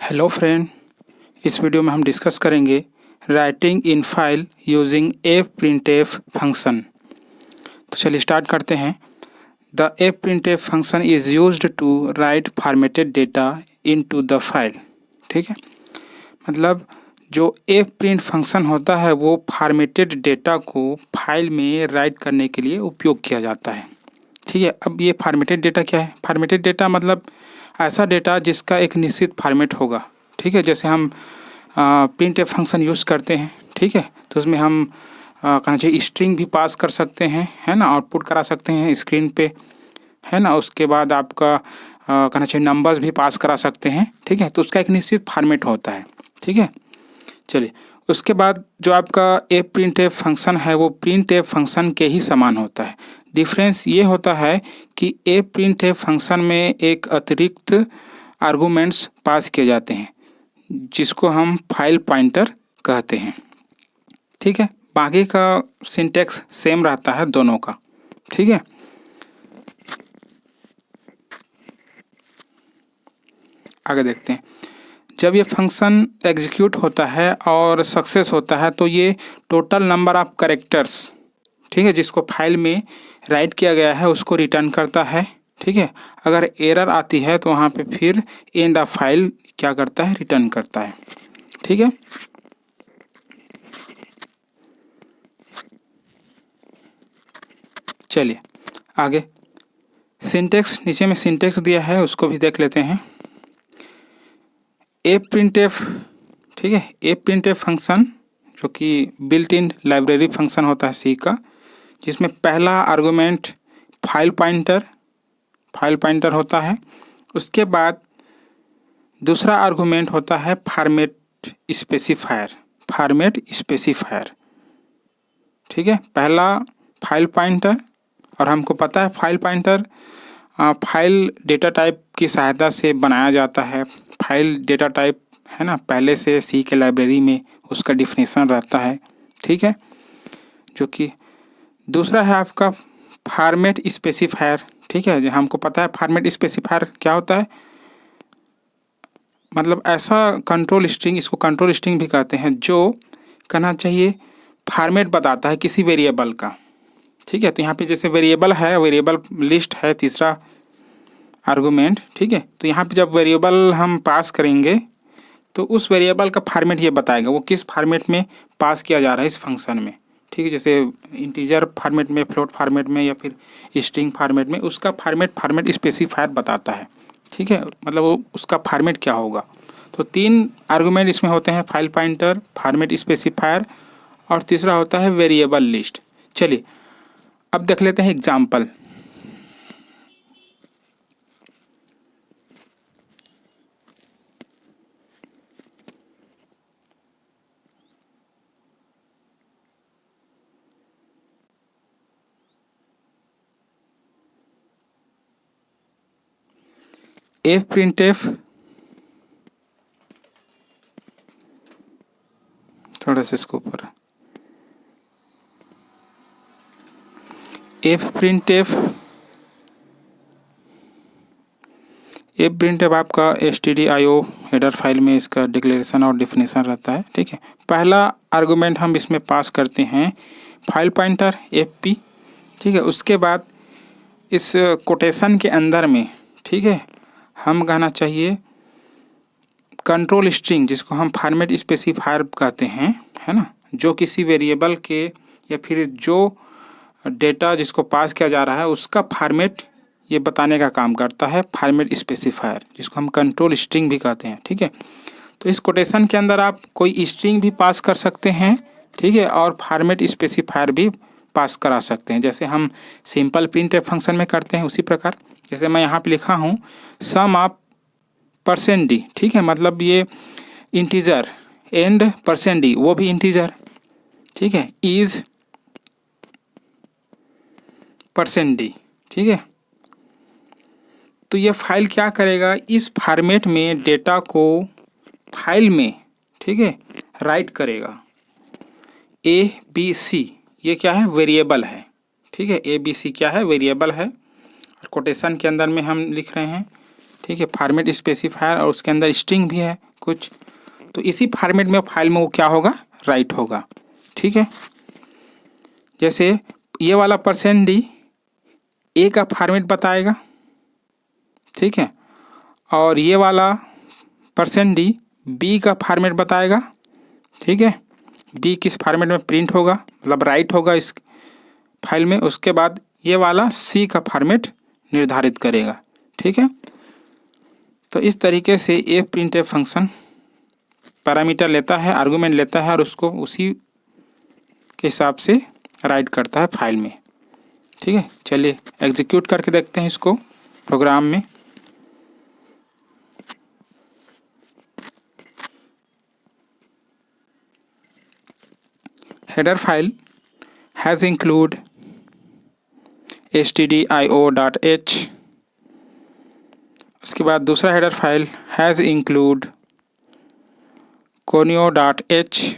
Hello friend, इस video में हम डिस्कस करेंगे writing in file using F print F function. तो चलिए स्टार्ट करते हैं। The F print F function is used to write formatted data into the file. ठीक है, मतलब जो एफ प्रिंट फंक्शन होता है वो फॉर्मेटेड डेटा को फाइल में राइट करने के लिए उपयोग किया जाता है। ठीक है, अब ये फॉर्मेटेड डेटा क्या है? फॉर्मेटेड डेटा मतलब ऐसा डेटा जिसका एक निश्चित फॉर्मेट होगा। ठीक है, जैसे हम प्रिंट एफ फंक्शन यूज़ करते हैं। ठीक है, तो उसमें हम कहना चाहिए स्ट्रिंग भी पास कर सकते हैं, है ना, आउटपुट करा सकते हैं स्क्रीन पे, है ना। उसके बाद आपका कहना चाहिए नंबर्स भी पास करा सकते हैं। ठीक है, तो उसका एक निश्चित फॉर्मेट होता है। ठीक है, चलिए उसके बाद जो आपका एफ प्रिंट एफ फंक्शन है वो प्रिंट एफ फंक्शन के ही समान होता है। डिफरेंस ये होता है कि एफ प्रिंट एफ फंक्शन में एक अतिरिक्त आर्गूमेंट्स पास किए जाते हैं जिसको हम फाइल पॉइंटर कहते हैं। ठीक है, बाकी का सिंटेक्स सेम रहता है दोनों का। ठीक है, आगे देखते हैं। जब ये फंक्शन एग्जीक्यूट होता है और सक्सेस होता है तो ये टोटल नंबर ऑफ कैरेक्टर्स, ठीक है, जिसको फाइल में राइट किया गया है उसको रिटर्न करता है। ठीक है, अगर एरर आती है तो वहाँ पे फिर एंड ऑफ फाइल क्या करता है, रिटर्न करता है। ठीक है, चलिए आगे सिंटेक्स, नीचे में सिंटेक्स दिया है उसको भी देख लेते हैं। एफ प्रिंट एफ, ठीक है, एफ प्रिंट एफ फंक्शन जो कि बिल्ट इन लाइब्रेरी फंक्शन होता है सी का, जिसमें पहला आर्गुमेंट फाइल पॉइंटर होता है। उसके बाद दूसरा आर्गुमेंट होता है फॉर्मेट स्पेसिफायर। ठीक है, पहला फाइल पॉइंटर, और हमको पता है file pointer file data type की सहायता से बनाया जाता है। फाइल डेटा टाइप है ना, पहले से सी के लाइब्रेरी में उसका डिफिनेशन रहता है। ठीक है, जो कि दूसरा है आपका फॉर्मेट स्पेसिफायर। ठीक है, हमको पता है फॉर्मेट स्पेसिफायर क्या होता है, मतलब ऐसा कंट्रोल स्ट्रिंग, इसको कंट्रोल स्ट्रिंग भी कहते हैं, जो कहना चाहिए फॉर्मेट बताता है किसी वेरिएबल का। ठीक है, तो यहाँ पे जैसे वेरिएबल है, वेरिएबल लिस्ट है तीसरा आर्गुमेंट। ठीक है, तो यहाँ पे जब वेरिएबल हम पास करेंगे तो उस वेरिएबल का फॉर्मेट ये बताएगा वो किस फॉर्मेट में पास किया जा रहा है इस फंक्शन में। ठीक है, जैसे इंटीजर फॉर्मेट में, फ्लोट फॉर्मेट में, या फिर स्ट्रिंग फॉर्मेट में, उसका फॉर्मेट स्पेसिफायर बताता है। ठीक है, मतलब वो उसका फॉर्मेट क्या होगा। तो तीन आर्गुमेंट इसमें होते हैं, फाइल पॉइंटर, फॉर्मेट स्पेसिफायर, और तीसरा होता है वेरिएबल लिस्ट। चलिए अब देख लेते हैं एग्जाम्पल। एफ प्रिंट एफ, थोड़ा सा इसको ऊपर, एफ प्रिंट एफ आपका stdio हेडर फाइल में इसका डिक्लेरेशन और डिफिनेशन रहता है। ठीक है, पहला आर्गुमेंट हम इसमें पास करते हैं फाइल पॉइंटर fp। ठीक है, उसके बाद इस कोटेशन के अंदर में, ठीक है, हम कहना चाहिए कंट्रोल स्ट्रिंग, जिसको हम फॉर्मेट स्पेसिफायर कहते हैं, है ना, जो किसी वेरिएबल के या फिर जो डेटा जिसको पास किया जा रहा है उसका फॉर्मेट ये बताने का काम करता है फॉर्मेट स्पेसिफायर, जिसको हम कंट्रोल स्ट्रिंग भी कहते हैं। ठीक है, तो इस कोटेशन के अंदर आप कोई स्ट्रिंग भी पास कर सकते हैं। ठीक है, और फॉर्मेट स्पेसिफायर भी पास करा सकते हैं, जैसे हम सिंपल प्रिंट एफ फंक्शन में करते हैं उसी प्रकार। जैसे मैं यहाँ पे लिखा हूँ सम ऑफ %d। ठीक है, मतलब ये इंटीजर, एंड %d वो भी इंटीजर। ठीक है, इज %d। ठीक है, तो ये फाइल क्या करेगा, इस फॉर्मेट में डेटा को फाइल में, ठीक है, राइट करेगा। ABC ये क्या है, वेरिएबल है। ठीक है, ABC क्या है, वेरिएबल है, और कोटेशन के अंदर में हम लिख रहे हैं। ठीक है, फॉर्मेट स्पेसिफायर, और उसके अंदर स्ट्रिंग भी है, कुछ, तो इसी फॉर्मेट में फाइल में वो क्या होगा, राइट होगा। ठीक है, जैसे ये वाला %d ए का फॉर्मेट बताएगा, ठीक है, और ये वाला %d बी का फॉर्मेट बताएगा। ठीक है, बी किस फॉर्मेट में प्रिंट होगा, मतलब राइट होगा इस फाइल में। उसके बाद ये वाला सी का फॉर्मेट निर्धारित करेगा। ठीक है, तो इस तरीके से F print F function parameter लेता है, आर्गुमेंट लेता है और उसको उसी के हिसाब से राइट करता है फाइल में। ठीक है, चलिए एग्जीक्यूट करके देखते हैं इसको प्रोग्राम में। Header file has include stdio.h। उसके बाद दूसरा header file has include conio.h।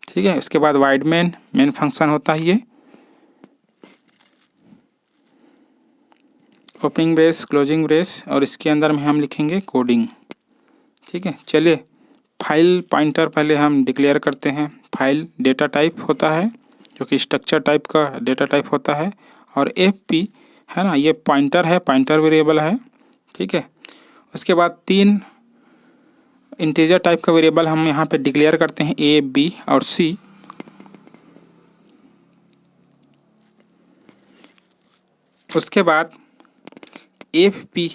ठीक है, उसके बाद वाइड मेन फंक्शन होता है ये, ओपनिंग ब्रेस क्लोजिंग ब्रेस, और इसके अंदर में हम लिखेंगे कोडिंग। ठीक है, चलिए फाइल पॉइंटर पहले हम डिक्लेयर करते हैं। फाइल डेटा टाइप होता है जो कि स्ट्रक्चर टाइप का डेटा टाइप होता है, और fp है ना, ये पॉइंटर है, पॉइंटर वेरिएबल है। ठीक है, उसके बाद 3 इंटीजर टाइप का वेरिएबल हम यहाँ पे डिक्लेयर करते हैं, a b और c। उसके बाद fp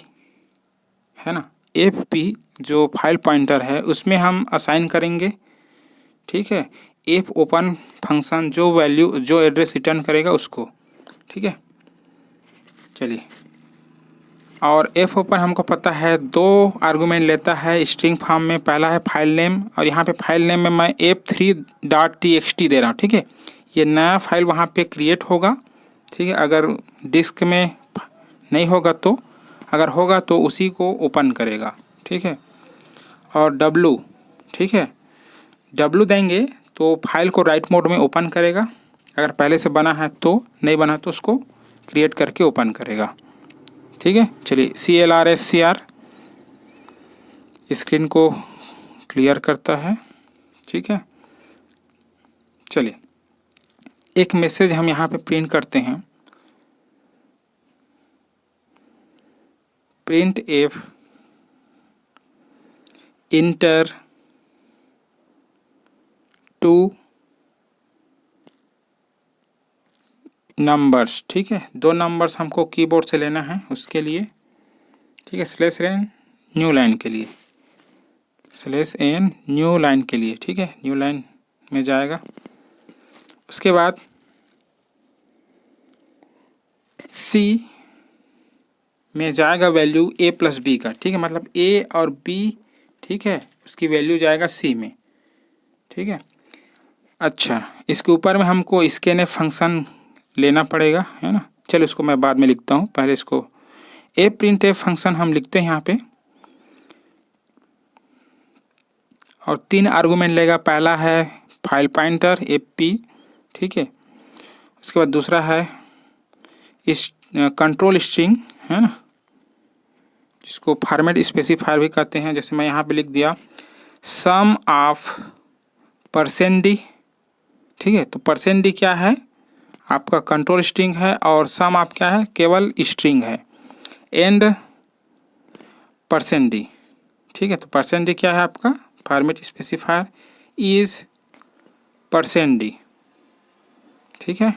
है ना, fp जो फाइल पॉइंटर है उसमें हम असाइन करेंगे। ठीक है, एफ ओपन फंक्शन जो वैल्यू जो एड्रेस रिटर्न करेगा उसको। ठीक है, चलिए, और एफ ओपन हमको पता है 2 आर्गुमेंट लेता है स्ट्रिंग फॉर्म में। पहला है फाइल नेम, और यहाँ पे फाइल नेम में मैं f3.txt दे रहा हूँ। ठीक है, ये नया फाइल वहाँ पे क्रिएट होगा। ठीक है, अगर डिस्क में नहीं होगा तो, अगर होगा तो उसी को ओपन करेगा। ठीक है, और w, ठीक है, w देंगे तो फाइल को राइट मोड में ओपन करेगा। अगर पहले से बना है तो, नहीं बना तो उसको क्रिएट करके ओपन करेगा। ठीक है, चलिए CLRSCR स्क्रीन को क्लियर करता है। ठीक है, चलिए एक मैसेज हम यहाँ पे प्रिंट करते हैं, प्रिंट एफ इंटर 2 नंबर्स। ठीक है, 2 नंबर्स हमको कीबोर्ड से लेना है उसके लिए। ठीक है, /n न्यू लाइन के लिए, /n न्यू लाइन के लिए। ठीक है, न्यू लाइन में जाएगा। उसके बाद C में जाएगा वैल्यू a + b का। ठीक है, मतलब a और b, ठीक है, उसकी वैल्यू जाएगा C में। ठीक है, अच्छा, इसके ऊपर में हमको scanf फंक्शन लेना पड़ेगा, है ना। चलो इसको मैं बाद में लिखता हूँ, पहले इसको fprintf फंक्शन हम लिखते हैं यहाँ पे, और 3 आर्गुमेंट लेगा। पहला है फाइल पॉइंटर fp, ठीक है, उसके बाद दूसरा है इस कंट्रोल स्ट्रिंग, है ना, जिसको फॉर्मेट स्पेसिफायर भी कहते हैं। जैसे मैं यहाँ पे लिख दिया सम ऑफ %d। ठीक है, तो %d क्या है, आपका कंट्रोल स्ट्रिंग है, और सम ऑफ क्या है, केवल स्ट्रिंग है, एंड %d। ठीक है, तो %d क्या है आपका फॉर्मेट स्पेसिफायर इज %d। ठीक है,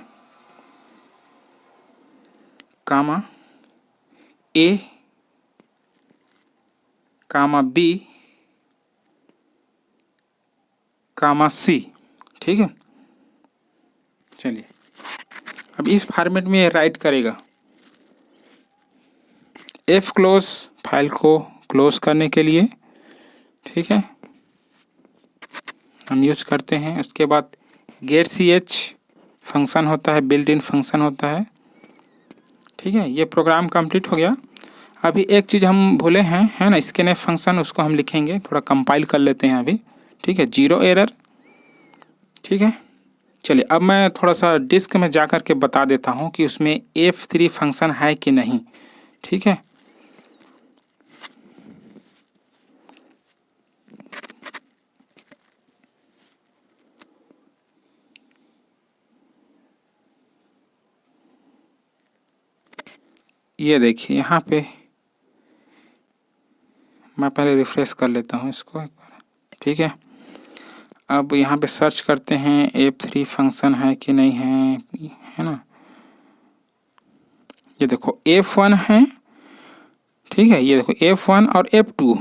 कामा a comma b comma c। ठीक है, चलिए अब इस फॉर्मेट में ये राइट करेगा। f क्लोज फाइल को क्लोज करने के लिए, ठीक है, हम यूज करते हैं। उसके बाद गेट ch फंक्शन होता है, बिल्ट इन फंक्शन होता है। ठीक है, ये प्रोग्राम कंप्लीट हो गया। अभी एक चीज़ हम भूले हैं, है ना, scanf फंक्शन, उसको हम लिखेंगे, थोड़ा कंपाइल कर लेते हैं अभी। ठीक है, 0 एरर। ठीक है, चलिए अब मैं थोड़ा सा डिस्क में जा कर के बता देता हूँ कि उसमें f3 फंक्शन है कि नहीं। ठीक है, ये देखिए यहाँ पे मैं पहले रिफ्रेश कर लेता हूँ इसको एक बार, ठीक है। अब यहाँ पे सर्च करते हैं F3 फंक्शन है कि नहीं है ना। ये देखो F1 है, ठीक है। ये देखो F1 और F2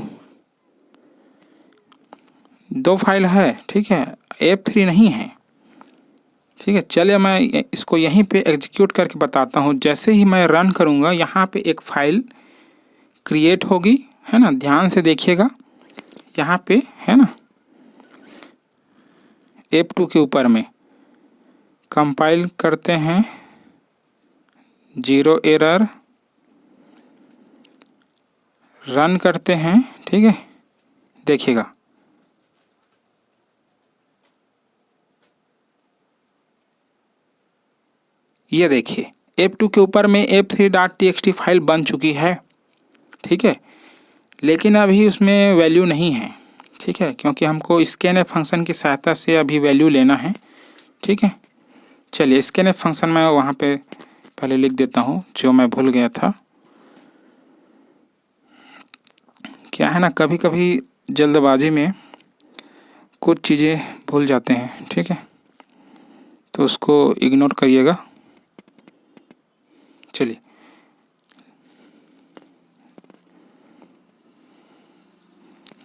दो फाइल है, ठीक है। F3 नहीं है, ठीक है। चलिए मैं इसको यहीं पे एग्जीक्यूट करके बताता हूँ। जैसे ही मैं रन करूँगा यहाँ पे एक फाइल क्रिएट होगी, है ना। ध्यान से देखिएगा यहाँ पे, है ना। F2 के ऊपर में कंपाइल करते हैं, 0 एरर, रन करते हैं, ठीक है। देखिएगा ये देखिए F2 के ऊपर में f3.txt फाइल बन चुकी है, ठीक है। लेकिन अभी उसमें वैल्यू नहीं है, ठीक है, क्योंकि हमको स्कैनएफ फंक्शन की सहायता से अभी वैल्यू लेना है, ठीक है। चलिए स्कैनएफ फंक्शन मैं वहाँ पे पहले लिख देता हूँ, जो मैं भूल गया था। क्या है ना, कभी कभी जल्दबाजी में कुछ चीज़ें भूल जाते हैं, ठीक है, तो उसको इग्नोर करिएगा। चलिए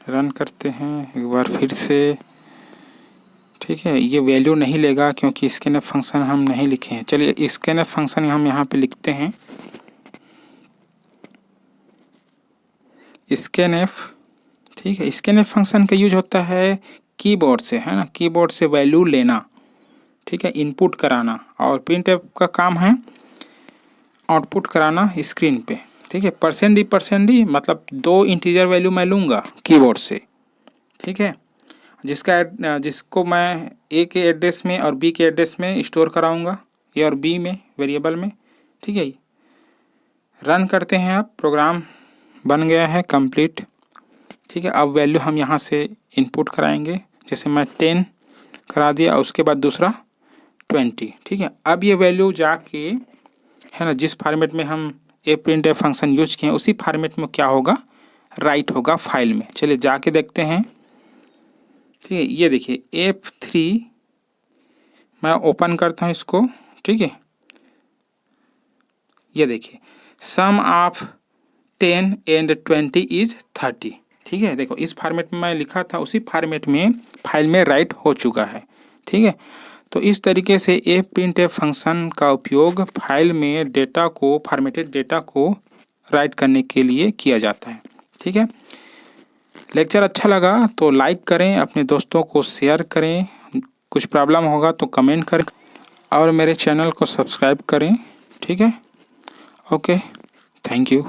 रन करते हैं एक बार फिर से, ठीक है। ये वैल्यू नहीं लेगा क्योंकि स्कैनएफ फंक्शन हम नहीं लिखे हैं। चलिए स्कैनएफ फंक्शन हम यहाँ पे लिखते हैं, स्कैनएफ, ठीक है। स्कैनएफ फंक्शन का यूज होता है कीबोर्ड से, है ना, कीबोर्ड से वैल्यू लेना, ठीक है, इनपुट कराना। और प्रिंटएफ का काम है आउटपुट कराना स्क्रीन पे, ठीक है। %d मतलब 2 इंटीजर वैल्यू मैं लूँगा कीबोर्ड से, ठीक है, जिसको मैं ए के एड्रेस में और बी के एड्रेस में स्टोर कराऊंगा, ए और बी में वेरिएबल में, ठीक है। रन करते हैं, अब प्रोग्राम बन गया है कंप्लीट, ठीक है। अब वैल्यू हम यहाँ से इनपुट कराएंगे, जैसे मैं 10 करा दिया, उसके बाद दूसरा 20, ठीक है। अब ये वैल्यू जाके, है ना, जिस फॉर्मेट में हम printf फंक्शन यूज किए हैं उसी फॉर्मेट में क्या होगा, राइट होगा फाइल में। चलिए जाके देखते हैं, ठीक है। ये देखिए F3 मैं ओपन करता हूँ इसको, ठीक है। ये देखिए सम ऑफ 10 एंड 20 इज 30, ठीक है। देखो इस फॉर्मेट में मैं लिखा था उसी फॉर्मेट में फाइल में राइट हो चुका है, ठीक है। तो इस तरीके से printf फंक्शन का उपयोग फाइल में डेटा को, फॉर्मेटेड डेटा को राइट करने के लिए किया जाता है, ठीक है। लेक्चर अच्छा लगा तो लाइक करें, अपने दोस्तों को शेयर करें, कुछ प्रॉब्लम होगा तो कमेंट करें और मेरे चैनल को सब्सक्राइब करें, ठीक है। Okay, thank you.